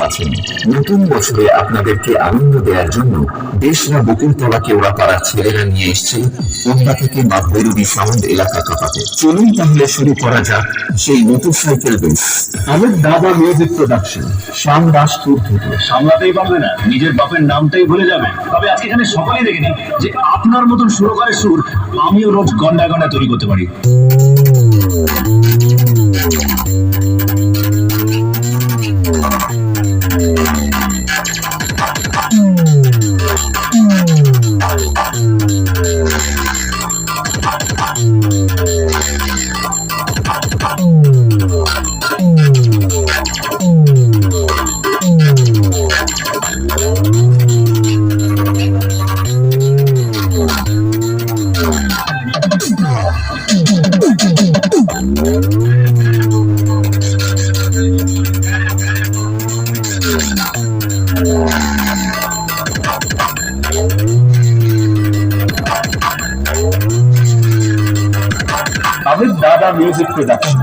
আছেন। নতুন বছরে আপনাদেরকে আনন্দ দেওয়ার জন্য দেশরা বকুলতলা কেওড়াপাড়া ছেলেরা নিয়ে এসছে পদ্মা থেকে মা ভৈরবী সাউন্ড এলাকা কাঁপাতে। চলুন তাহলে শুরু করা যাক সেই মোটরসাইকেল রেস। আমার দাদা মিউজিক প্রোডাকশন, শ্যাম দাস টুর থেকে। সামলাতেই পারবে না, নিজের বাপের নামটাই ভুলে যাবে। তবে আজকে এখানে সকলেই দেখে নিই যে আপনার মতন সুরকারের সুর আমিও রোজ গন্ডায় গন্ডায় তৈরি করতে পারি। আমার দাদা মিউজিক প্রোডাকশন।